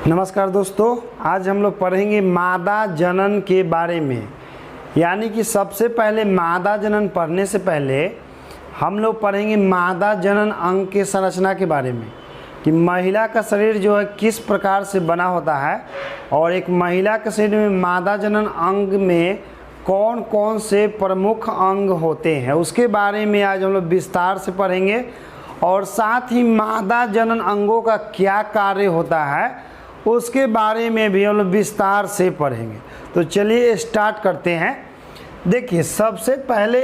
नमस्कार दोस्तों, आज हम लोग पढ़ेंगे मादा जनन के बारे में। यानी कि सबसे पहले मादा जनन पढ़ने से पहले हम लोग पढ़ेंगे मादा जनन अंग के संरचना के बारे में कि महिला का शरीर जो है किस प्रकार से बना होता है और एक महिला के शरीर में मादा जनन अंग में कौन कौन से प्रमुख अंग होते हैं, उसके बारे में आज हम लोग विस्तार से पढ़ेंगे। और साथ ही मादा जनन अंगों का क्या कार्य होता है उसके बारे में भी हम लोग विस्तार से पढ़ेंगे। तो चलिए स्टार्ट करते हैं। देखिए, सबसे पहले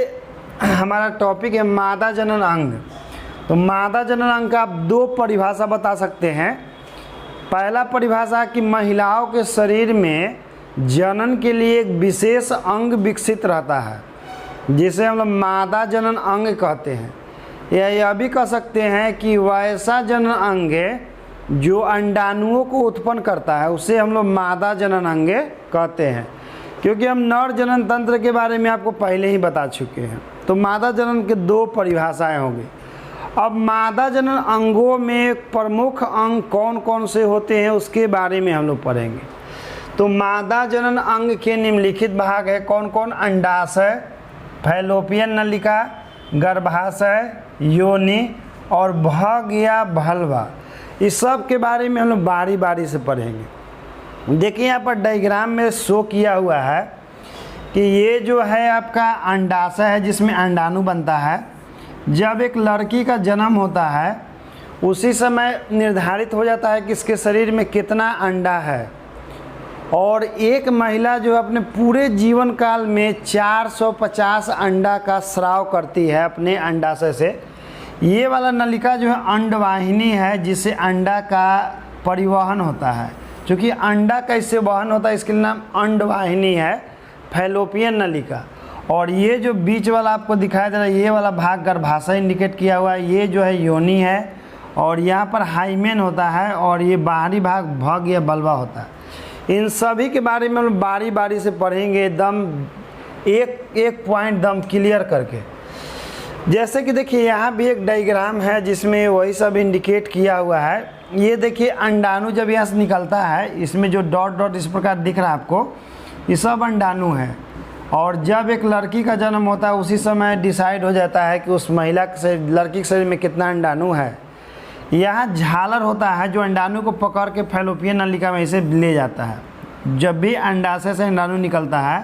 हमारा टॉपिक है मादा जनन अंग। तो मादा जनन अंग का आप दो परिभाषा बता सकते हैं। पहला परिभाषा कि महिलाओं के शरीर में जनन के लिए एक विशेष अंग विकसित रहता है जिसे हम लोग मादा जनन अंग कहते हैं। या यह भी कह सकते हैं कि वैसा जनन अंग जो अंडाणुओं को उत्पन्न करता है उसे हम लोग मादा जनन अंग कहते हैं, क्योंकि हम नर जनन तंत्र के बारे में आपको पहले ही बता चुके हैं। तो मादा जनन के दो परिभाषाएं होंगी। अब मादा जनन अंगों में प्रमुख अंग कौन कौन से होते हैं उसके बारे में हम लोग पढ़ेंगे। तो मादा जनन अंग के निम्नलिखित भाग है कौन कौन? अंडाशय, फैलोपियन नलिका, गर्भाशय, योनि और भग या भल्वा। इस सब के बारे में हम लोग बारी बारी से पढ़ेंगे। देखिए, यहाँ पर डायग्राम में शो किया हुआ है कि ये जो है आपका अंडाशय है जिसमें अंडाणु बनता है। जब एक लड़की का जन्म होता है उसी समय निर्धारित हो जाता है कि इसके शरीर में कितना अंडा है। और एक महिला जो अपने पूरे जीवन काल में 450 अंडा का स्राव करती है अपने अंडाशय से। ये वाला नलिका जो है अंडवाहिनी है जिससे अंडा का परिवहन होता है। क्योंकि अंडा कैसे वहन होता है इसके नाम अंडवाहिनी है, फैलोपियन नलिका। और ये जो बीच वाला आपको दिखाई दे रहा है ये वाला भाग गर्भाशय इंडिकेट किया हुआ है, ये जो है योनि है। और यहाँ पर हाइमेन होता है और ये बाहरी भाग भग या बल्वा होता है। इन सभी के बारे में हम बारी बारी से पढ़ेंगे, एकदम एक एक पॉइंट दम क्लियर करके। जैसे कि देखिए, यहाँ भी एक डायग्राम है जिसमें वही सब इंडिकेट किया हुआ है। ये देखिए, अंडाणु जब यहाँ से निकलता है, इसमें जो डॉट डॉट इस प्रकार दिख रहा है आपको, ये सब अंडाणु है। और जब एक लड़की का जन्म होता है उसी समय डिसाइड हो जाता है कि उस महिला के लड़की के शरीर में कितना अंडाणु है। यहाँ झालर होता है जो अंडाणु को पकड़ के फैलोपियन नलिका में इसे ले जाता है। जब भी अंडाशय से अंडाणु निकलता है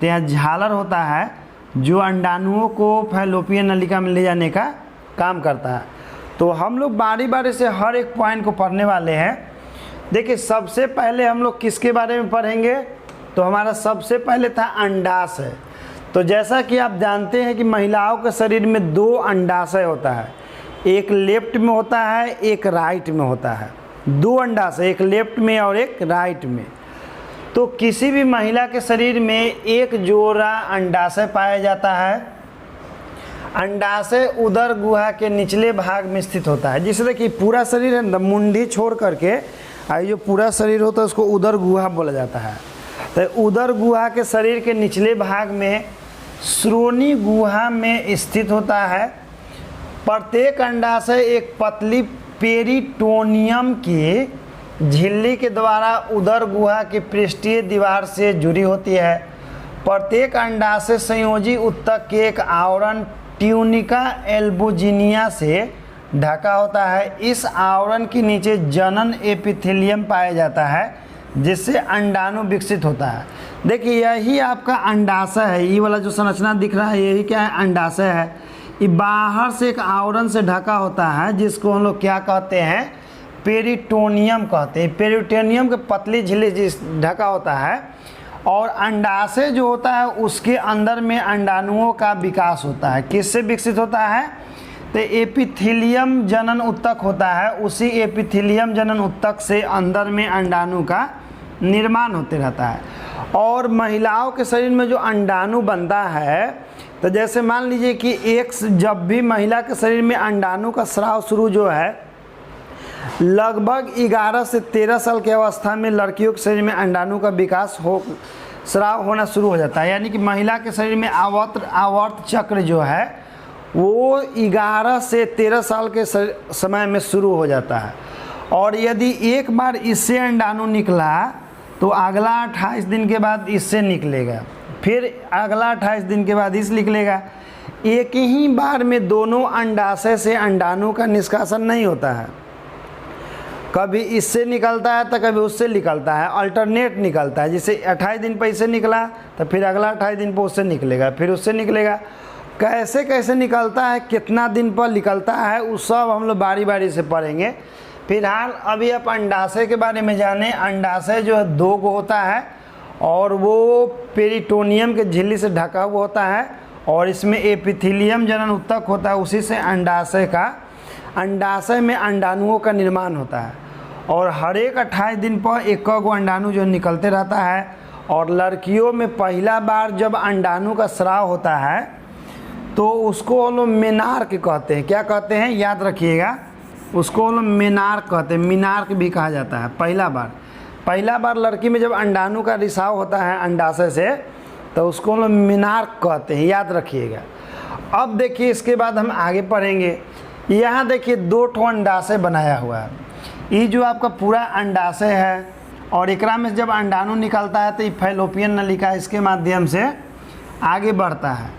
तो यहाँ झालर होता है जो अंडाणुओं को फैलोपियन नलिका में ले जाने का काम करता है। तो हम लोग बारी बारी से हर एक पॉइंट को पढ़ने वाले हैं। देखिए, सबसे पहले हम लोग किसके बारे में पढ़ेंगे? तो हमारा सबसे पहले था अंडाशय। तो जैसा कि आप जानते हैं कि महिलाओं के शरीर में दो अंडाशय होता है, एक लेफ्ट में होता है, एक राइट में होता है। दो अंडाशय, एक लेफ्ट में और एक राइट में। तो किसी भी महिला के शरीर में एक जोड़ा अंडाशय पाया जाता है। अंडाशय उदर गुहा के निचले भाग में स्थित होता है। जिसे देखिए पूरा शरीर है, मुंडी छोड़ करके जो पूरा शरीर होता है उसको उदर गुहा बोला जाता है। तो उदर गुहा के शरीर के निचले भाग में श्रोणि गुहा में स्थित होता है। प्रत्येक अंडाशय एक पतली पेरिटोनियम की झिल्ली के द्वारा उदर गुहा की पृष्ठीय दीवार से जुड़ी होती है। प्रत्येक अंडाशय संयोजी ऊतक के एक आवरण ट्यूनिका एल्बुजिनिया से ढका होता है। इस आवरण के नीचे जनन एपिथेलियम पाया जाता है जिससे अंडाणु विकसित होता है। देखिए, यही आपका अंडाशय है। ये वाला जो संरचना दिख रहा है यही क्या है? अंडाशय है। ये बाहर से एक आवरण से ढका होता है जिसको हम लोग क्या कहते हैं? पेरिटोनियम कहते हैं। पेरिटोनियम के पतली झिल्ली जिस ढका होता है। और अंडाशय जो होता है उसके अंदर में अंडाणुओं का विकास होता है। किससे विकसित होता है? तो एपिथेलियम जनन ऊतक होता है, उसी एपिथेलियम जनन ऊतक से अंदर में अंडाणु का निर्माण होते रहता है। और महिलाओं के शरीर में जो अंडाणु बनता है, तो जैसे मान लीजिए कि जब भी महिला के शरीर में अंडाणु का स्राव शुरू जो है लगभग 11 से 13 साल की अवस्था में लड़कियों के शरीर में अंडाणु का विकास स्राव होना शुरू हो जाता है। यानी कि महिला के शरीर में आवर्त चक्र जो है वो 11 से 13 साल के समय में शुरू हो जाता है। और यदि एक बार इससे अंडाणु निकला तो अगला 28 दिन के बाद इससे निकलेगा, फिर अगला 28 दिन के बाद इस निकलेगा। एक ही बार में दोनों अंडाशय से अंडाणु का निष्कासन नहीं होता है, कभी इससे निकलता है तो कभी उससे निकलता है, अल्टरनेट निकलता है। जैसे 28 दिन पर इससे निकला तो फिर अगला 28 दिन पर उससे निकलेगा, फिर उससे निकलेगा। कैसे कैसे निकलता है, कितना दिन पर निकलता है, उस सब हम लोग बारी बारी से पढ़ेंगे। फिलहाल अभी आप अंडाशय के बारे में जाने। अंडाशय जो है 2 को होता है और वो पेरिटोनियम के झिल्ली से ढका हुआ होता है और इसमें एपिथेलियम जनन ऊतक होता है, उसी से अंडाशय में अंडाणुओं का निर्माण होता है। और हर एक 28 दिन पर 1 गो अंडाणु जो निकलते रहता है। और लड़कियों में पहला बार जब अंडाणु का स्राव होता है तो उसको हम लोग मेनार्क कहते हैं। क्या कहते हैं, याद रखिएगा, उसको हम लोग मेनार्क कहते हैं, मीनार्क भी कहा जाता है। पहला बार लड़की में जब अंडाणु का रिसाव होता है अंडाशय से तो उसको हम लोग मीनार्क कहते हैं, याद रखिएगा। अब देखिए इसके बाद हम आगे पढ़ेंगे। यहाँ देखिए 2 ठो अंडाशय बनाया हुआ है। ये जो आपका पूरा अंडाशय है और एकरा में जब अंडाणु निकलता है तो ये फैलोपियन नलिका इसके माध्यम से आगे बढ़ता है।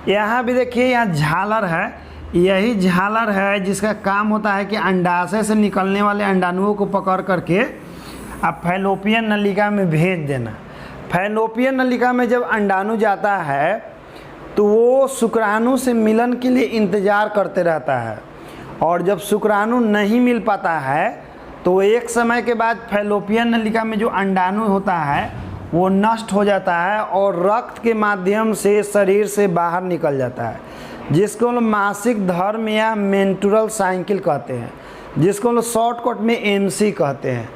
यहाँ भी देखिए, यहाँ झालर है, यही झालर है जिसका काम होता है कि अंडाशय से निकलने वाले अंडाणुओं को पकड़ करके अब फैलोपियन नलिका में भेज देना। फैलोपियन नलिका में जब अंडाणु जाता है तो वो शुक्राणु से मिलन के लिए इंतज़ार करते रहता है और जब शुक्राणु नहीं मिल पाता है तो एक समय के बाद फैलोपियन नलिका में जो अंडाणु होता है वो नष्ट हो जाता है और रक्त के माध्यम से शरीर से बाहर निकल जाता है, जिसको हम लोग मासिक धर्म या मेंस्ट्रुअल साइकिल कहते हैं, जिसको हम लोग शॉर्टकट में MC कहते हैं।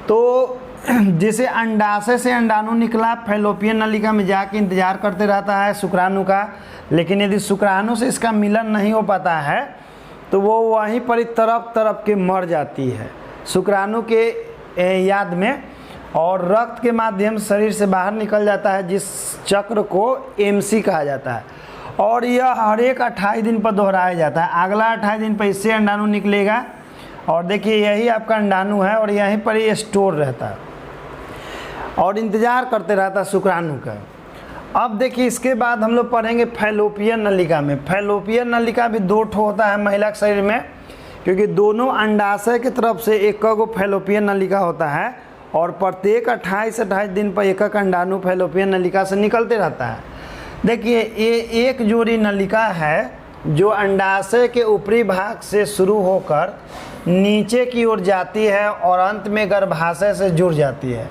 तो जैसे अंडाशय से अंडाणु निकला, फैलोपियन नलिका में जाके इंतज़ार करते रहता है शुक्राणु का, लेकिन यदि शुक्राणु से इसका मिलन नहीं हो पाता है तो वो वहीं पर ही तड़प के मर जाती है शुक्राणु के याद में और रक्त के माध्यम से शरीर से बाहर निकल जाता है, जिस चक्र को MC कहा जाता है। और यह हर एक 28 दिन पर दोहराया जाता है। अगला 28 दिन पर इससे अंडाणु निकलेगा और देखिए यही आपका अंडाणु है और यहीं पर ही स्टोर रहता है और इंतज़ार करते रहता है शुक्राणु का। अब देखिए इसके बाद हम लोग पढ़ेंगे फैलोपियन नलिका में। फैलोपियन नलिका भी 2 ठो होता है महिला के शरीर में, क्योंकि दोनों अंडाशय की तरफ से 1 गो फैलोपियन नलिका होता है और प्रत्येक 28 दिन पर 1 अंडाणु फैलोपियन नलिका से निकलते रहता है। देखिए ये एक जोड़ी नलिका है जो अंडाशय के ऊपरी भाग से शुरू होकर नीचे की ओर जाती है और अंत में गर्भाशय से जुड़ जाती है।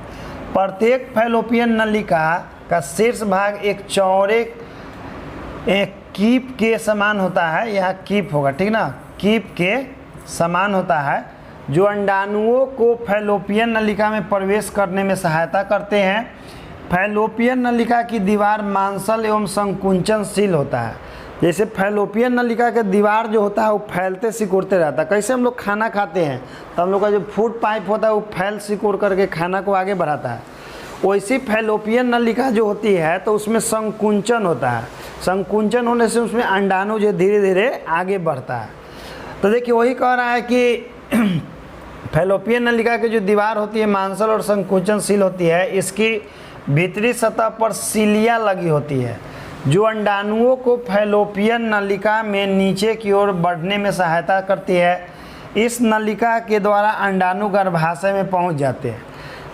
प्रत्येक फैलोपियन नलिका का शीर्ष भाग एक चौड़े एक कीप के समान होता है। यहाँ कीप होगा, ठीक ना, कीप के समान होता है जो अंडाणुओं को फैलोपियन नलिका में प्रवेश करने में सहायता करते हैं। फैलोपियन नलिका की दीवार मांसल एवं संकुचनशील होता है। जैसे फैलोपियन नलिका के दीवार जो होता है वो फैलते सिकुड़ते रहता है। कैसे हम लोग खाना खाते हैं तो हम लोग का जो फूड पाइप होता है वो फैल सिकुड़ करके खाना को आगे बढ़ाता है, वैसी फैलोपियन नलिका जो होती है तो उसमें संकुचन होता है। संकुचन होने से उसमें अंडाणु जो धीरे धीरे आगे बढ़ता है। तो देखिए वही कह रहा है कि फैलोपियन नलिका की जो दीवार होती है मांसल और संकुचनशील होती है। इसकी भीतरी सतह पर सिलिया लगी होती है जो अंडाणुओं को फैलोपियन नलिका में नीचे की ओर बढ़ने में सहायता करती है। इस नलिका के द्वारा अंडाणु गर्भाशय में पहुंच जाते हैं।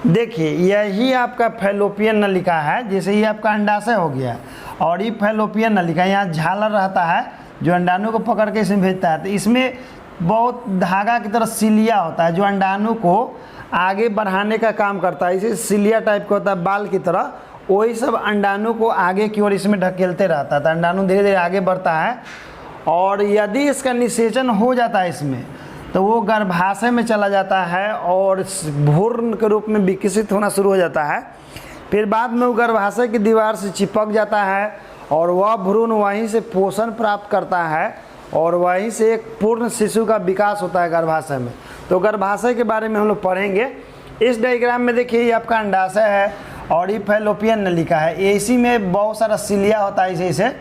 देखिए यही आपका फैलोपियन नलिका है, जैसे ये आपका अंडाशय हो गया और ये फैलोपियन नलिका, यहाँ झालर रहता है जो अंडाणु को पकड़ के इसमें भेजता है। तो इसमें बहुत धागा की तरह सिलिया होता है जो अंडाणु को आगे बढ़ाने का काम करता है। इसे सिलिया टाइप का होता है बाल की तरह, वही सब अंडाणु को आगे की ओर इसमें ढकेलते रहता है। तो अंडाणु धीरे धीरे आगे बढ़ता है और यदि इसका निषेचन हो जाता है इसमें तो वो गर्भाशय में चला जाता है और भ्रूण के रूप में विकसित होना शुरू हो जाता है। फिर बाद में वो गर्भाशय की दीवार से चिपक जाता है और वह भ्रूण वहीं से पोषण प्राप्त करता है और वहीं से एक पूर्ण शिशु का विकास होता है गर्भाशय में। तो गर्भाशय के बारे में हम लोग पढ़ेंगे। इस डायग्राम में देखिए ये आपका अंडाशय है और ये फैलोपियन नलिका है। इसी में बहुत सारा सिलिया होता है, इसे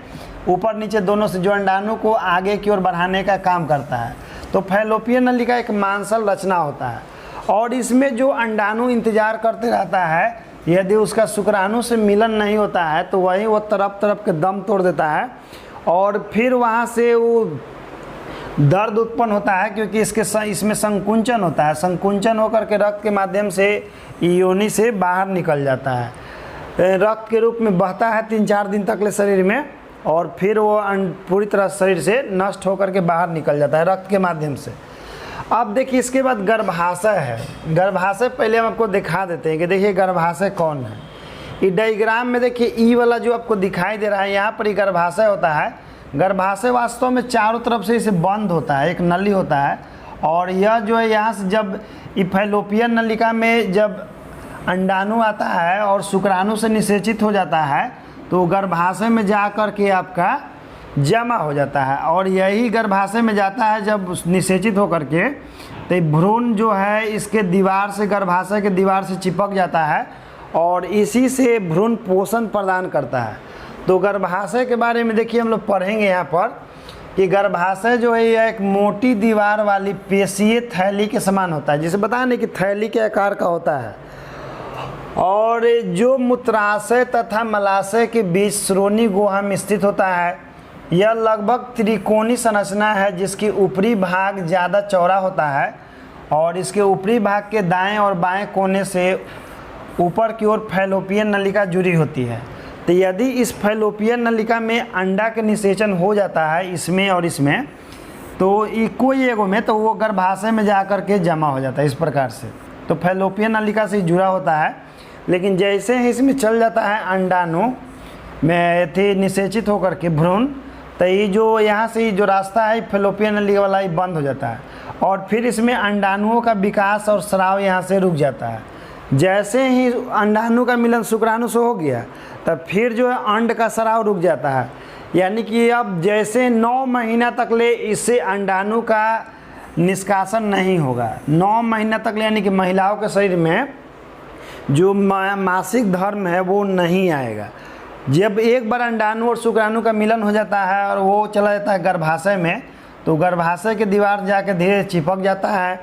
ऊपर नीचे दोनों से, जो अंडाणु को आगे की ओर बढ़ाने का काम करता है। तो फैलोपियन नलिका एक मांसल रचना होता है और इसमें जो अंडाणु इंतजार करते रहता है, यदि उसका शुक्राणु से मिलन नहीं होता है तो वही वो तरफ तरफ के दम तोड़ देता है और फिर वहाँ से वो दर्द उत्पन्न होता है, क्योंकि इसमें संकुंचन होता है। संकुंचन होकर के रक्त के माध्यम से योनि से बाहर निकल जाता है, रक्त के रूप में बहता है 3-4 दिन तक ले शरीर में, और फिर वो पूरी तरह शरीर से नष्ट होकर के बाहर निकल जाता है रक्त के माध्यम से। अब देखिए इसके बाद गर्भाशय है। गर्भाशय पहले हम आपको दिखा देते हैं कि देखिए गर्भाशय कौन है। ये डायग्राम में देखिए ई वाला जो आपको दिखाई दे रहा है, यहाँ पर ही गर्भाशय होता है। गर्भाशय वास्तव में चारों तरफ से इसे बंद होता है, एक नली होता है, और यह जो है यहाँ से जब फैलोपियन नलिका में जब अंडाणु आता है और शुक्राणु से निषेचित हो जाता है तो गर्भाशय में जा कर के आपका जमा हो जाता है, और यही गर्भाशय में जाता है जब निषेचित होकर के, तो भ्रूण जो है इसके दीवार से, गर्भाशय के दीवार से चिपक जाता है और इसी से भ्रूण पोषण प्रदान करता है। तो गर्भाशय के बारे में देखिए हम लोग पढ़ेंगे यहाँ पर कि गर्भाशय जो है यह एक मोटी दीवार वाली पेशीय थैली के समान होता है, जिसे बताया नहीं कि थैली के आकार का होता है, और जो मूत्राशय तथा मलाशय के बीच श्रोणि गुहा में स्थित होता है। यह लगभग त्रिकोणीय संरचना है जिसकी ऊपरी भाग ज़्यादा चौड़ा होता है और इसके ऊपरी भाग के दाएं और बाएं कोने से ऊपर की ओर फैलोपियन नलिका जुड़ी होती है। तो यदि इस फैलोपियन नलिका में अंडा के निषेचन हो जाता है इसमें और इसमें, तो कोई एगो में, तो वो गर्भाशय में जा कर के जमा हो जाता है इस प्रकार से। तो फैलोपियन नलिका से जुड़ा होता है, लेकिन जैसे ही इसमें चल जाता है अंडाणु में थे निषेचित होकर के भ्रूण, तो ये जो यहाँ से जो रास्ता है फैलोपियन नलिका वाला ही बंद हो जाता है और फिर इसमें अंडाणुओं का विकास और स्राव यहाँ से रुक जाता है। जैसे ही अंडाणु का मिलन शुक्राणु से हो गया तब फिर जो है अंड का स्राव रुक जाता है, यानी कि अब जैसे 9 महीना तक ले इससे अंडाणु का निष्कासन नहीं होगा। 9 महीना तक ले, यानी कि महिलाओं के शरीर में जो मासिक धर्म है वो नहीं आएगा। जब एक बार अंडाणु और शुक्राणु का मिलन हो जाता है और वो चला जाता है गर्भाशय में, तो गर्भाशय की दीवार जाके धीरे चिपक जाता है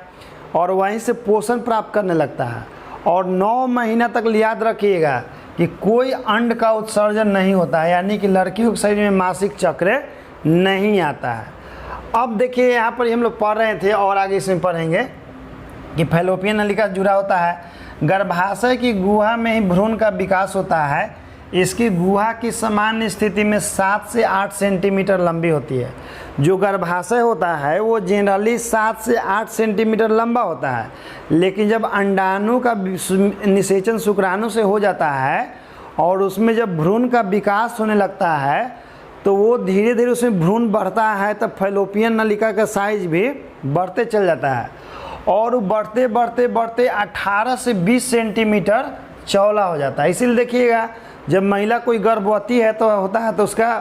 और वहीं से पोषण प्राप्त करने लगता है। और 9 महीना तक याद रखिएगा कि कोई अंड का उत्सर्जन नहीं होता है, यानी कि लड़कियों के शरीर में मासिक चक्र नहीं आता है। अब देखिए यहाँ पर हम लोग पढ़ रहे थे और आगे इसमें पढ़ेंगे कि फैलोपियन नलिका जुड़ा होता है। गर्भाशय की गुहा में ही भ्रूण का विकास होता है। इसकी गुहा की सामान्य स्थिति में 7 से 8 सेंटीमीटर लंबी होती है। जो गर्भाशय होता है वो जनरली 7 से 8 सेंटीमीटर लंबा होता है, लेकिन जब अंडाणु का निषेचन शुक्राणु से हो जाता है और उसमें जब भ्रूण का विकास होने लगता है तो वो धीरे धीरे उसमें भ्रूण बढ़ता है, तब फैलोपियन नलिका का साइज भी बढ़ते चल जाता है और बढ़ते बढ़ते बढ़ते 18 से 20 सेंटीमीटर चौड़ा हो जाता है। इसीलिए देखिएगा जब महिला कोई गर्भवती है तो होता है तो उसका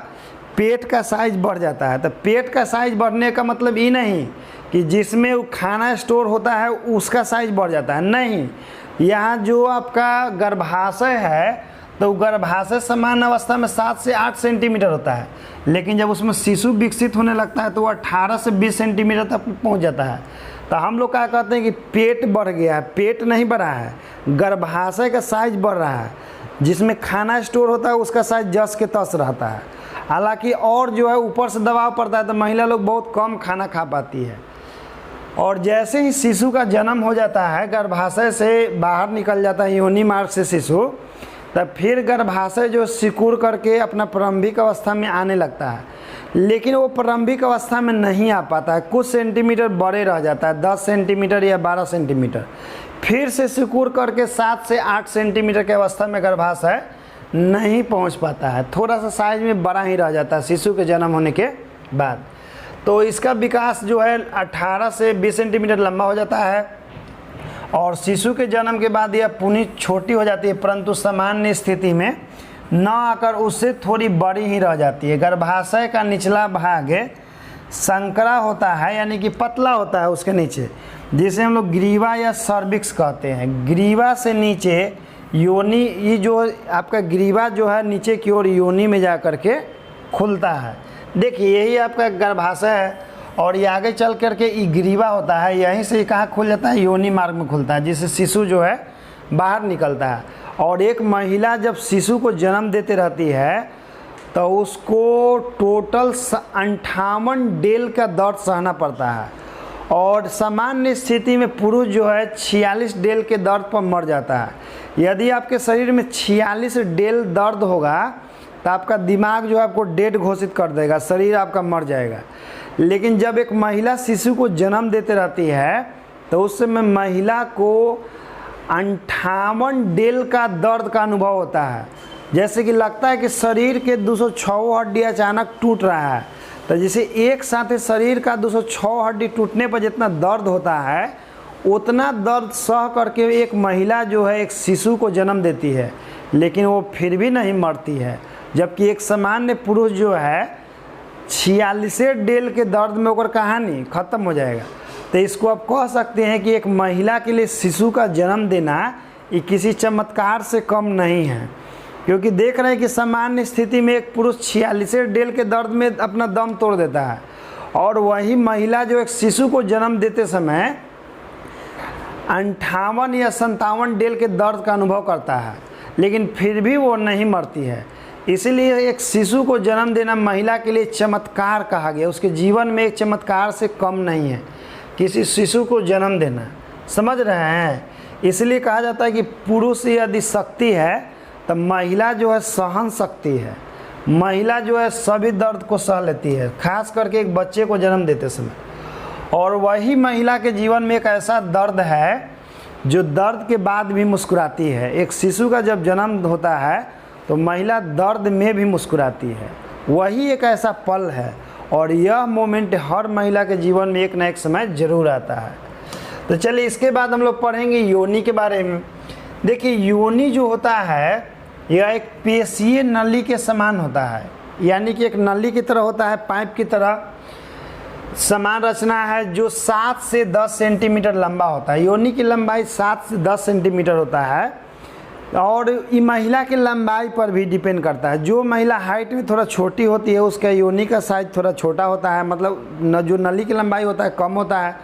पेट का साइज बढ़ जाता है। तो पेट का साइज बढ़ने का मतलब ये नहीं कि जिसमें वो खाना स्टोर होता है उसका साइज बढ़ जाता है, नहीं। यहाँ जो आपका गर्भाशय है तो गर्भाशय समान अवस्था में 7 से 8 सेंटीमीटर होता है, लेकिन जब उसमें शिशु विकसित होने लगता है तो वो 18 से 20 सेंटीमीटर तक पहुँच जाता है। तो हम लोग क्या कहते हैं कि पेट बढ़ गया है। पेट नहीं बढ़ा है, गर्भाशय का साइज बढ़ रहा है। जिसमें खाना स्टोर होता है उसका साइज जस के तस रहता है। हालांकि और जो है ऊपर से दबाव पड़ता है तो महिला लोग बहुत कम खाना खा पाती है। और जैसे ही शिशु का जन्म हो जाता है, गर्भाशय से बाहर निकल जाता है योनि मार्ग से शिशु, तब फिर गर्भाशय जो सिकुड़ करके अपना प्रारंभिक अवस्था में आने लगता है, लेकिन वो प्रारंभिक अवस्था में नहीं आ पाता है। कुछ सेंटीमीटर बड़े रह जाता है, 10 सेंटीमीटर या 12 सेंटीमीटर। फिर से सिकुड़ करके 7 से 8 सेंटीमीटर की अवस्था में गर्भाशय नहीं पहुंच पाता है, थोड़ा सा साइज में बड़ा ही रह जाता है शिशु के जन्म होने के बाद। तो इसका विकास जो है 18 से 20 सेंटीमीटर लंबा हो जाता है और शिशु के जन्म के बाद यह पुनी छोटी हो जाती है, परंतु सामान्य स्थिति में न आकर उससे थोड़ी बड़ी ही रह जाती है। गर्भाशय का निचला भाग संकरा होता है, यानी कि पतला होता है उसके नीचे, जिसे हम लोग ग्रीवा या सर्विक्स कहते हैं। ग्रीवा से नीचे योनि, ये जो आपका ग्रीवा जो है नीचे की ओर योनि में जा कर के खुलता है। देखिए यही आपका गर्भाशय है और ये आगे चल करके ये ग्रीवा होता है, यहीं से कहाँ खुल जाता है, योनि मार्ग में खुलता है, जिससे शिशु जो है बाहर निकलता है। और एक महिला जब शिशु को जन्म देते रहती है तो उसको टोटल 58 डेल का दर्द सहना पड़ता है। और सामान्य स्थिति में पुरुष जो है 46 डेल के दर्द पर मर जाता है। यदि आपके शरीर में 46 डेल दर्द होगा तो आपका दिमाग जो है आपको डेड घोषित कर देगा, शरीर आपका मर जाएगा। लेकिन जब एक महिला शिशु को जन्म देते रहती है तो उस समय महिला को 58 डेल का दर्द का अनुभव होता है। जैसे कि लगता है कि शरीर के 206 हड्डी अचानक टूट रहा है। तो जैसे एक साथ शरीर का 206 हड्डी टूटने पर जितना दर्द होता है उतना दर्द सह करके एक महिला जो है एक शिशु को जन्म देती है, लेकिन वो फिर भी नहीं मरती है। जबकि एक सामान्य पुरुष जो है 46 डेल के दर्द में होकर कहानी ख़त्म हो जाएगा। तो इसको आप कह सकते हैं कि एक महिला के लिए शिशु का जन्म देना ये किसी चमत्कार से कम नहीं है, क्योंकि देख रहे हैं कि सामान्य स्थिति में एक पुरुष 46 डेल के दर्द में अपना दम तोड़ देता है, और वही महिला जो एक शिशु को जन्म देते समय 58 या 57 डेल के दर्द का अनुभव करता है, लेकिन फिर भी वो नहीं मरती है। इसीलिए एक शिशु को जन्म देना महिला के लिए चमत्कार कहा गया। उसके जीवन में एक चमत्कार से कम नहीं है किसी शिशु को जन्म देना, समझ रहे हैं। इसलिए कहा जाता है कि पुरुष यदि शक्ति है तो महिला जो है सहन शक्ति है। महिला जो है सभी दर्द को सह लेती है, खास करके एक बच्चे को जन्म देते समय। और वही महिला के जीवन में एक ऐसा दर्द है जो दर्द के बाद भी मुस्कुराती है। एक शिशु का जब जन्म होता है तो महिला दर्द में भी मुस्कुराती है, वही एक ऐसा पल है। और यह मोमेंट हर महिला के जीवन में एक ना एक समय जरूर आता है। तो चलिए इसके बाद हम लोग पढ़ेंगे योनि के बारे में। देखिए योनि जो होता है यह एक पेशीय नली के समान होता है, यानी कि एक नली की तरह होता है, पाइप की तरह समान रचना है, जो 7 से 10 सेंटीमीटर लंबा होता है। योनि की लंबाई 7 से 10 सेंटीमीटर होता है, और ये महिला की लंबाई पर भी डिपेंड करता है। जो महिला हाइट में थोड़ा छोटी होती है उसका योनि का साइज थोड़ा छोटा होता है, मतलब जो नली की लंबाई होता है कम होता है,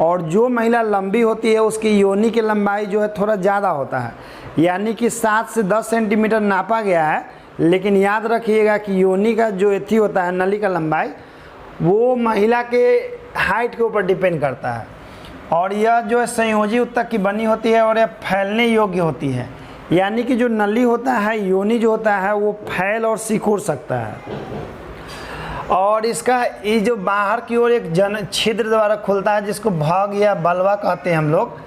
और जो महिला लंबी होती है उसकी योनि की लंबाई जो है थोड़ा ज़्यादा होता है। यानी कि 7 से 10 सेंटीमीटर नापा गया है, लेकिन याद रखिएगा कि योनि का जो एथी होता है नली का लंबाई वो महिला के हाइट के ऊपर डिपेंड करता है। और यह जो है संयोजी ऊतक की बनी होती है और यह फैलने योग्य होती है। यानी कि जो नली होता है, योनि जो होता है वो फैल और सिकुड़ सकता है। और इसका ये जो बाहर की ओर एक छिद्र द्वारा खुलता है जिसको भग या बलवा कहते हैं हम लोग।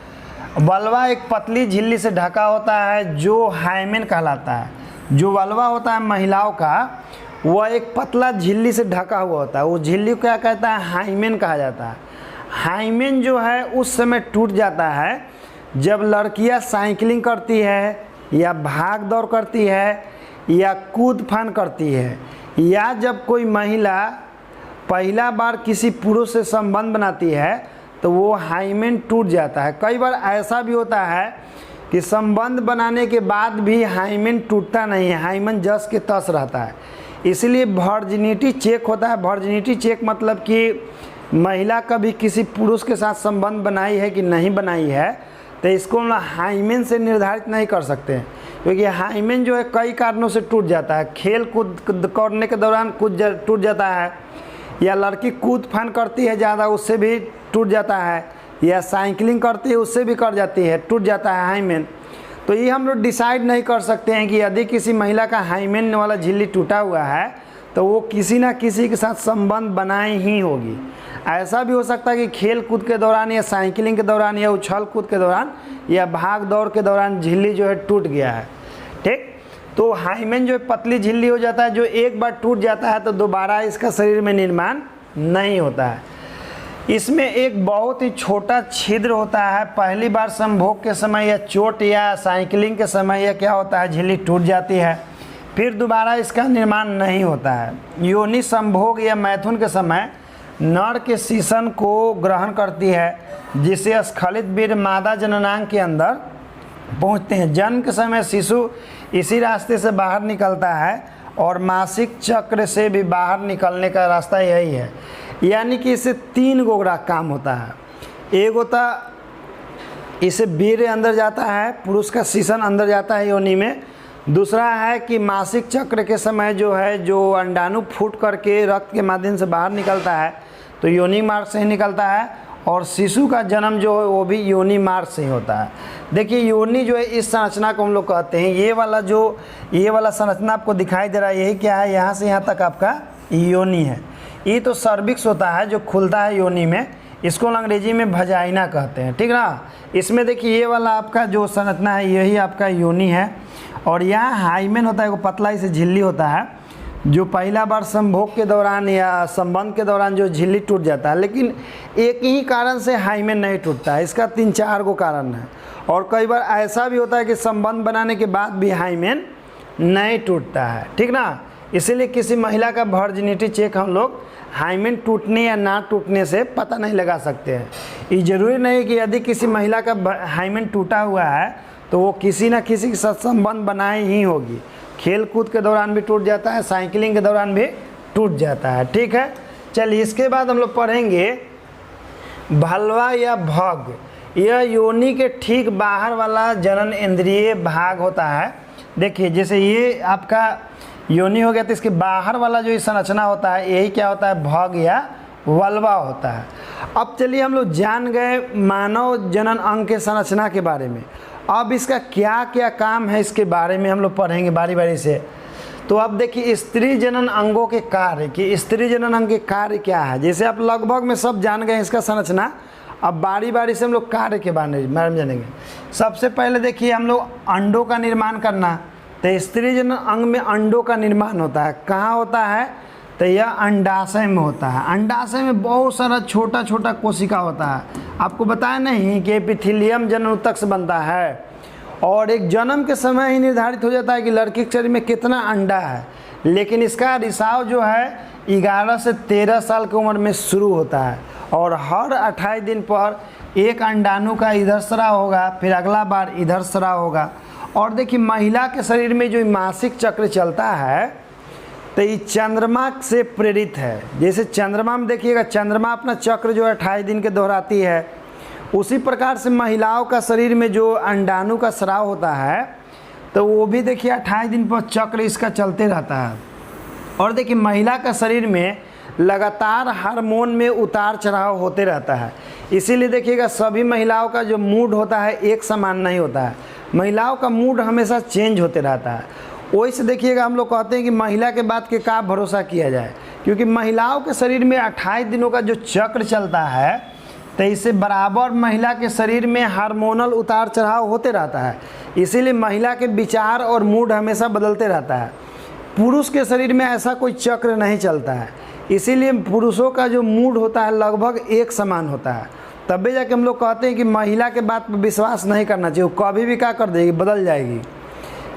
बलवा एक पतली झिल्ली से ढका होता है जो हाइमेन कहलाता है। जो बलवा होता है महिलाओं का वह एक पतला झिल्ली से ढका हुआ होता है, वो झिल्ली को क्या कहता है, हाइमेन कहा जाता है। हाइमेन जो है उस समय टूट जाता है जब लड़कियां साइकिलिंग करती है या भाग दौड़ करती है या कूद फान करती है, या जब कोई महिला पहला बार किसी पुरुष से संबंध बनाती है तो वो हाइमेन टूट जाता है। कई बार ऐसा भी होता है कि संबंध बनाने के बाद भी हाइमेन टूटता नहीं है, हाइमेन जस के तस रहता है। इसलिए वर्जिनिटी चेक होता है। वर्जिनिटी चेक मतलब कि महिला कभी किसी पुरुष के साथ संबंध बनाई है कि नहीं बनाई है, तो इसको हम हाइमेन से निर्धारित नहीं कर सकते हैं, क्योंकि हाइमेन जो है कई कारणों से टूट जाता है। खेल कूद करने के दौरान टूट जाता है, या लड़की कूद फान करती है ज़्यादा उससे भी टूट जाता है, या साइकिलिंग करती है उससे भी कर जाती है, टूट जाता है हाइमेन। तो ये हम लोग डिसाइड नहीं कर सकते हैं कि यदि किसी महिला का हाइमेन वाला झिल्ली टूटा हुआ है तो वो किसी ना किसी के साथ संबंध बनाए ही होगी। ऐसा भी हो सकता है कि खेल कूद के दौरान या साइकिलिंग के दौरान या उछल कूद के दौरान या भाग दौड़ के दौरान झिल्ली जो है टूट गया है। ठीक, तो हाइमेन जो पतली झिल्ली हो जाता है, जो एक बार टूट जाता है तो दोबारा इसका शरीर में निर्माण नहीं होता है। इसमें एक बहुत ही छोटा छिद्र होता है। पहली बार संभोग के समय या चोट या साइकिलिंग के समय या क्या होता है, झिल्ली टूट जाती है, फिर दोबारा इसका निर्माण नहीं होता है। योनि संभोग या मैथुन के समय नर के शीशन को ग्रहण करती है, जिसे स्खलित वीर्य मादा जननांग के अंदर पहुंचते हैं। जन्म के समय शिशु इसी रास्ते से बाहर निकलता है और मासिक चक्र से भी बाहर निकलने का रास्ता यही है। यानी कि इससे 3 गोगरा काम होता है। एक होता इसे वीर्य अंदर जाता है, पुरुष का सीसन अंदर जाता है योनि में। दूसरा है कि मासिक चक्र के समय जो है जो अंडाणु फूट करके रक्त के माध्यम से बाहर निकलता है तो योनि मार्ग से ही निकलता है, और शिशु का जन्म जो है वो भी योनि मार्ग से ही होता है। देखिए योनि जो है इस संरचना को हम लोग कहते हैं, ये वाला संरचना आपको दिखाई दे रहा है, यही क्या है, यहाँ से यहाँ तक आपका योनि है। ये तो सर्विक्स होता है जो खुलता है योनि में, इसको अंग्रेजी में वजाइना कहते हैं, ठीक ना। इसमें देखिए ये वाला आपका जो संरचना है यही आपका योनि है, और यहाँ हाइमेन होता है, वो पतला से झिल्ली होता है जो पहला बार संभोग के दौरान या संबंध के दौरान जो झिल्ली टूट जाता है, लेकिन एक ही कारण से हाइमेन नहीं टूटता है, इसका 3-4 गो कारण है। और कई बार ऐसा भी होता है कि संबंध बनाने के बाद भी हाइमेन नहीं टूटता है, ठीक ना। इसीलिए किसी महिला का वर्जिनिटी चेक हम लोग हाइमेन टूटने या ना टूटने से पता नहीं लगा सकते हैं। ये जरूरी नहीं कि यदि किसी महिला का हाइमेन टूटा हुआ है तो वो किसी न किसी के साथ संबंध बनाए ही होगी। खेल कूद के दौरान भी टूट जाता है, साइकिलिंग के दौरान भी टूट जाता है, ठीक है। चलिए इसके बाद हम लोग पढ़ेंगे भलवा या भग। यह योनि के ठीक बाहर वाला जनन इंद्रिय भाग होता है। देखिए जैसे ये आपका योनि हो गया तो इसके बाहर वाला जो संरचना होता है यही क्या होता है, भग या वल्वा होता है। अब चलिए हम लोग जान गए मानव जनन अंग के संरचना के बारे में। अब इसका क्या क्या काम है इसके बारे में हम लोग पढ़ेंगे बारी बारी से। तो अब देखिए स्त्री जनन अंगों के कार्य कि स्त्री जनन अंग के कार्य क्या है। जैसे आप लगभग में सब जान गए इसका संरचना, अब बारी बारी से हम लोग कार्य के बारे में जानेंगे। सबसे पहले देखिए हम लोग अंडों का निर्माण करना, तो स्त्री जनन अंग में अंडों का निर्माण होता है। कहाँ होता है, तो यह अंडाशय में होता है। अंडाशय में बहुत सारा छोटा छोटा कोशिका होता है। आपको बताया नहीं कि एपिथेलियम जनन ऊतक से बनता है, और एक जन्म के समय ही निर्धारित हो जाता है कि लड़की के शरीर में कितना अंडा है, लेकिन इसका रिसाव जो है 11 से 13 साल की उम्र में शुरू होता है, और हर 28 दिन पर एक अंडाणु का इधर स्राव होगा, फिर अगला बार इधर स्राव होगा। और देखिए महिला के शरीर में जो मासिक चक्र चलता है तो ये चंद्रमा से प्रेरित है। जैसे चंद्रमा में देखिएगा, चंद्रमा अपना चक्र जो 28 दिन के दोहराती है, उसी प्रकार से महिलाओं का शरीर में जो अंडाणु का स्राव होता है तो वो भी देखिए 28 दिन पर चक्र इसका चलते रहता है। और देखिए महिला का शरीर में लगातार हार्मोन में उतार चढ़ाव होते रहता है। इसीलिए देखिएगा सभी महिलाओं का जो मूड होता है एक समान नहीं होता है, महिलाओं का मूड हमेशा चेंज होते रहता है। वही से देखिएगा हम लोग कहते हैं कि महिला के बात के का भरोसा किया जाए, क्योंकि महिलाओं के शरीर में 28 दिनों का जो चक्र चलता है तो इससे बराबर महिला के शरीर में हार्मोनल उतार चढ़ाव होते रहता है। इसीलिए महिला के विचार और मूड हमेशा बदलते रहता है। पुरुष के शरीर में ऐसा कोई चक्र नहीं चलता है, इसीलिए पुरुषों का जो मूड होता है लगभग एक समान होता है। तभी जाके हम लोग कहते हैं कि महिला के बात पर विश्वास नहीं करना चाहिए, वो कभी भी क्या कर देगी, बदल जाएगी।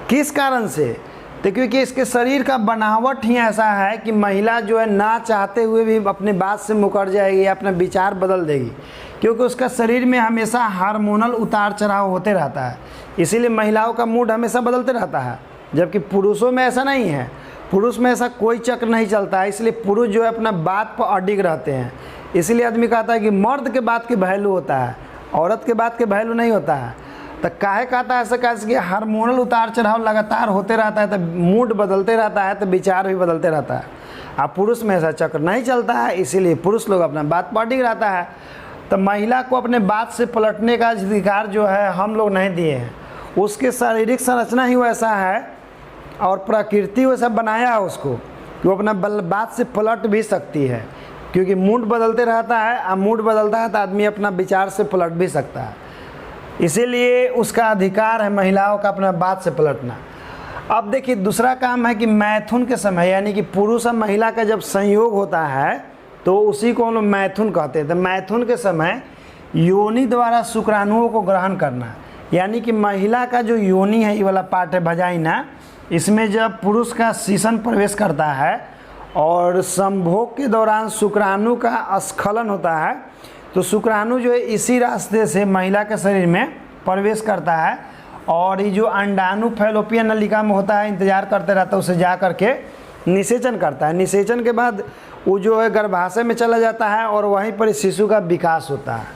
किस कारण से, तो क्योंकि इसके शरीर का बनावट ही ऐसा है कि महिला जो है ना चाहते हुए भी अपने बात से मुकर जाएगी या अपना विचार बदल देगी, क्योंकि उसका शरीर में हमेशा हार्मोनल उतार चढ़ाव होते रहता है। इसीलिए महिलाओं का मूड हमेशा बदलते रहता है, जबकि पुरुषों में ऐसा नहीं है। पुरुष में ऐसा कोई चक्र नहीं चलता है, इसलिए पुरुष जो है अपना बात पर अडिग रहते हैं। इसीलिए आदमी कहता है कि मर्द के बात के वैल्यू होता है, औरत के बात के वैल्यू नहीं होता है। तो काहे कहता है ऐसा, कैसे कि हार्मोनल उतार चढ़ाव लगातार होते रहता है, तो मूड बदलते रहता है, तो विचार भी बदलते रहता है। अब पुरुष में ऐसा चक्र नहीं चलता है, इसीलिए पुरुष लोग अपना बात पर अडिग रहता है। तो महिला को अपने बात से पलटने का अधिकार जो है हम लोग नहीं दिए हैं। उसके शारीरिक संरचना ही वैसा है और प्रकृति वैसा बनाया है उसको कि वो अपना बात से पलट भी सकती है, क्योंकि मूड बदलते रहता है। अब मूड बदलता है तो आदमी अपना विचार से पलट भी सकता है, इसीलिए उसका अधिकार है महिलाओं का अपना बात से पलटना। अब देखिए दूसरा काम है कि मैथुन के समय, यानी कि पुरुष और महिला का जब संयोग होता है तो उसी को हम लोग मैथुन कहते हैं। तो मैथुन के समय योनि द्वारा शुक्राणुओं को ग्रहण करना, यानी कि महिला का जो योनि है, ये वाला पार्ट है वजाइना, इसमें जब पुरुष का सीसन प्रवेश करता है और संभोग के दौरान शुक्राणु का स्खलन होता है, तो शुक्राणु जो है इसी रास्ते से महिला के शरीर में प्रवेश करता है, और ये जो अंडाणु फैलोपियन नलिका में होता है इंतजार करते रहता है उसे जा करके निषेचन करता है। निषेचन के बाद वो जो है गर्भाशय में चला जाता है और वहीं पर शिशु का विकास होता है।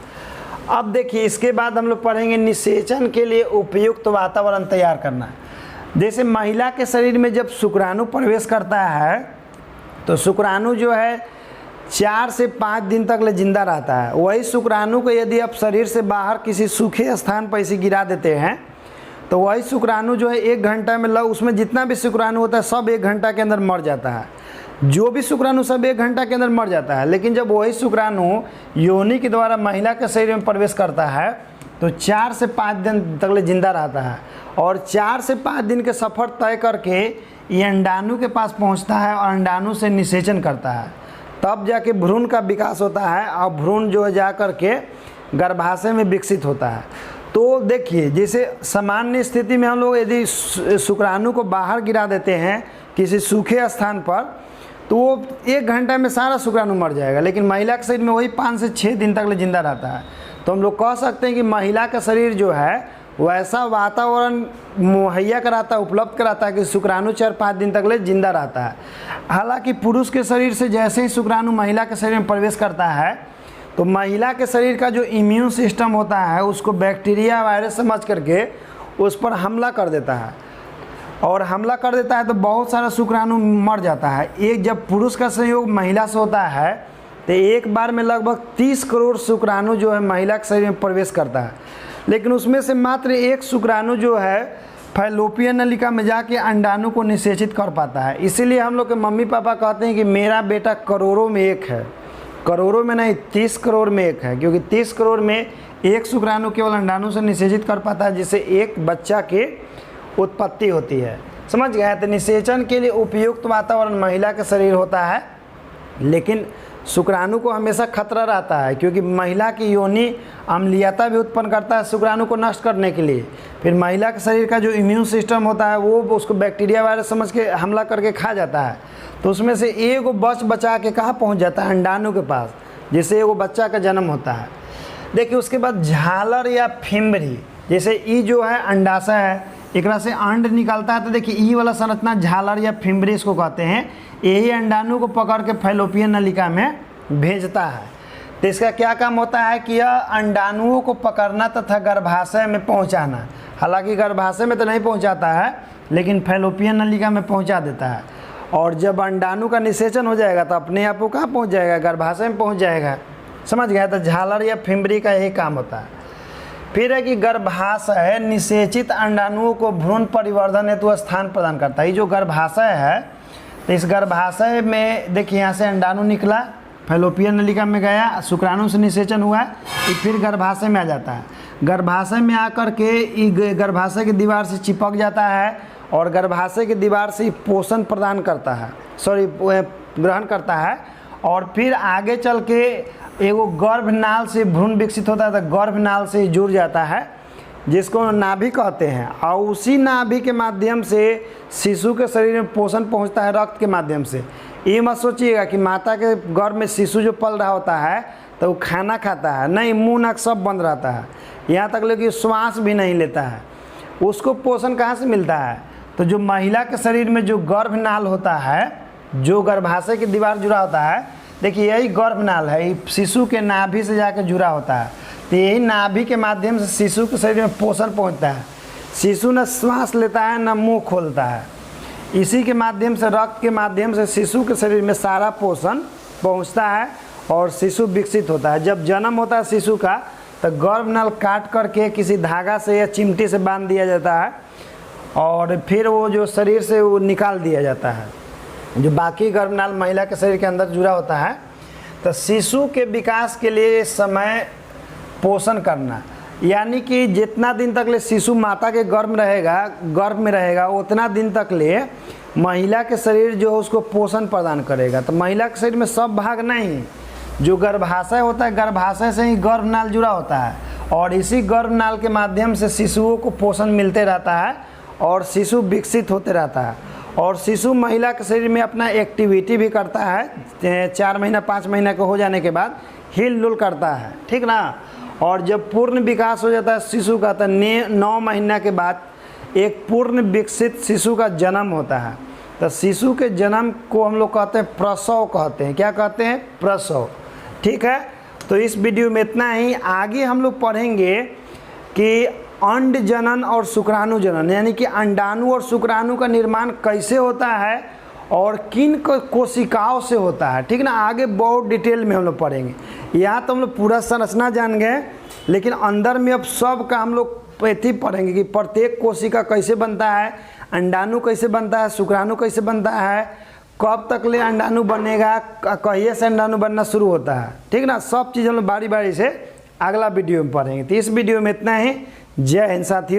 अब देखिए इसके बाद हम लोग पढ़ेंगे निषेचन के लिए उपयुक्त वातावरण तैयार करना। जैसे महिला के शरीर में जब शुक्राणु प्रवेश करता है तो शुक्राणु जो है 4 से 5 दिन तक ले जिंदा रहता है। वही शुक्राणु को यदि आप शरीर से बाहर किसी सूखे स्थान पर इसे गिरा देते हैं तो वही शुक्राणु जो है 1 घंटा में उसमें जितना भी शुक्राणु होता है सब 1 घंटा के अंदर मर जाता है। जो भी शुक्राणु सब 1 घंटा के अंदर मर जाता है। लेकिन जब वही शुक्राणु योनि के द्वारा महिला के शरीर में प्रवेश करता है तो 4 से 5 दिन तक ले जिंदा रहता है और 4 से 5 दिन के सफ़र तय करके ये अंडाणु के पास पहुंचता है और अंडाणु से निषेचन करता है। तब जाके भ्रूण का विकास होता है और भ्रूण जो है जा कर के गर्भाशय में विकसित होता है। तो देखिए जैसे सामान्य स्थिति में हम लोग यदि शुक्राणु को बाहर गिरा देते हैं किसी सूखे स्थान पर तो वो 1 घंटा में सारा शुक्राणु मर जाएगा। लेकिन महिला के शरीर में वही 5 से 6 दिन तक जिंदा रहता है। तो हम लोग कह सकते हैं कि महिला का शरीर जो है वैसा वातावरण मुहैया कराता है, उपलब्ध कराता है कि शुक्राणु 4-5 दिन तक जिंदा रहता है। हालांकि पुरुष के शरीर से जैसे ही शुक्राणु महिला के शरीर में प्रवेश करता है तो महिला के शरीर का जो इम्यून सिस्टम होता है उसको बैक्टीरिया वायरस समझ करके उस पर हमला कर देता है और हमला कर देता है तो बहुत सारा शुक्राणु मर जाता है। एक जब पुरुष का संयोग महिला से होता है तो एक बार में लगभग 30 करोड़ शुक्राणु जो है महिला के शरीर में प्रवेश करता है। लेकिन उसमें से मात्र 1 शुक्राणु जो है फैलोपियन नलिका में जाके अंडाणु को निषेचित कर पाता है। इसीलिए हम लोग के मम्मी पापा कहते हैं कि मेरा बेटा करोड़ों में एक है। करोड़ों में नहीं 30 करोड़ में एक है, क्योंकि 30 करोड़ में 1 शुक्राणु केवल अंडाणु से निषेचित कर पाता है जिससे एक बच्चा की उत्पत्ति होती है। समझ गए? तो निषेचन के लिए उपयुक्त वातावरण महिला का शरीर होता है। लेकिन शुक्राणु को हमेशा खतरा रहता है क्योंकि महिला की योनि अम्लीयता भी उत्पन्न करता है शुक्राणु को नष्ट करने के लिए। फिर महिला के शरीर का जो इम्यून सिस्टम होता है वो उसको बैक्टीरिया वायरस समझ के हमला करके खा जाता है। तो उसमें से एगो बचा के कहाँ पहुँच जाता है? अंडाणु के पास, जिससे एगो बच्चा का जन्म होता है। देखिए उसके बाद झालर या फिम्बरी, जैसे ई जो है अंडाशय है, एकरा से अंड निकलता है। तो देखिए ई वाला संरचना झालर या फिम्बरी इसको कहते हैं। यही अंडाणु को पकड़ के फैलोपियन नलिका में भेजता है। तो इसका क्या काम होता है कि यह अंडाणुओं को पकड़ना तथा गर्भाशय में पहुंचाना। हालांकि गर्भाशय में तो नहीं पहुंचाता है लेकिन फैलोपियन नलिका में पहुंचा देता है। और जब अंडाणु का निषेचन हो जाएगा तो अपने आप वो कहाँ पहुँच जाएगा? गर्भाशय में पहुँच जाएगा। समझ गया? तो झालर या फिम्बरी का यही काम होता है। फिर है कि गर्भाशय निषेचित अंडाणुओं को भ्रूण परिवर्धन हेतु स्थान प्रदान करता है। ये जो गर्भाशय है तो इस गर्भाशय में देखिए यहाँ से अंडाणु निकला, फैलोपियन नलिका में गया, शुक्राणु से निषेचन हुआ, ये फिर गर्भाशय में आ जाता है। गर्भाशय में आकर के गर्भाशय की दीवार से चिपक जाता है और गर्भाशय की दीवार से पोषण प्रदान करता है, ग्रहण करता है। और फिर आगे चल के एगो गर्भनाल से भ्रूण विकसित होता है तो गर्भनाल से जुड़ जाता है जिसको नाभि कहते हैं। और उसी नाभि के माध्यम से शिशु के शरीर में पोषण पहुंचता है रक्त के माध्यम से। ये मत सोचिएगा कि माता के गर्भ में शिशु जो पल रहा होता है तो वो खाना खाता है, नहीं, मुंह नाक सब बंद रहता है, यहाँ तक लेकिन श्वास भी नहीं लेता है। उसको पोषण कहाँ से मिलता है? तो जो महिला के शरीर में जो गर्भनाल होता है, जो गर्भाशय की दीवार जुड़ा होता है, देखिए यही गर्भनाल है, ये शिशु के नाभि से जाकर जुड़ा होता है। तो यही नाभि के माध्यम से शिशु के शरीर में पोषण पहुंचता है। शिशु न श्वास लेता है न मुंह खोलता है, इसी के माध्यम से रक्त के माध्यम से शिशु के शरीर में सारा पोषण पहुंचता है और शिशु विकसित होता है। जब जन्म होता है शिशु का तो गर्भनाल काट करके किसी धागा से या चिमटी से बांध दिया जाता है और फिर वो जो शरीर से वो निकाल दिया जाता है। जो बाकी गर्भनाल महिला के शरीर के अंदर जुड़ा होता है। तो शिशु के विकास के लिए समय पोषण करना, यानी कि जितना दिन तक ले शिशु माता के गर्भ में रहेगा उतना दिन तक ले महिला के शरीर जो है उसको पोषण प्रदान करेगा। तो महिला के शरीर में सब भाग नहीं, जो गर्भाशय होता है गर्भाशय से ही गर्भनाल जुड़ा होता है और इसी गर्भनाल के माध्यम से शिशुओं को पोषण मिलते रहता है और शिशु विकसित होते रहता है। और शिशु महिला के शरीर में अपना एक्टिविटी भी करता है, 4 महीना 5 महीना के हो जाने के बाद हिल डुल करता है, ठीक ना। और जब पूर्ण विकास हो जाता है शिशु का तो 9 महीना के बाद एक पूर्ण विकसित शिशु का जन्म होता है। तो शिशु के जन्म को हम लोग कहते हैं प्रसव कहते हैं। क्या कहते हैं? प्रसव। ठीक है, तो इस वीडियो में इतना ही। आगे हम लोग पढ़ेंगे कि अंड जनन और शुक्राणु जनन, यानी कि अंडाणु और शुक्राणु का निर्माण कैसे होता है और किन कोशिकाओं से होता है। ठीक ना, आगे बहुत डिटेल में हम लोग पढ़ेंगे। यहाँ तो हम लोग पूरा संरचना जान गए, लेकिन अंदर में अब सब का हम लोग पैथी पढ़ेंगे कि प्रत्येक कोशिका कैसे बनता है, अंडाणु कैसे बनता है, शुक्राणु कैसे बनता है, कब तक ले अंडाणु बनेगा, कहिए से अंडाणु बनना शुरू होता है। ठीक ना, सब चीज़ हम लोग बारी बारी से अगला वीडियो में पढ़ेंगे। तो इस वीडियो में इतना ही। जय हिंद साथियों।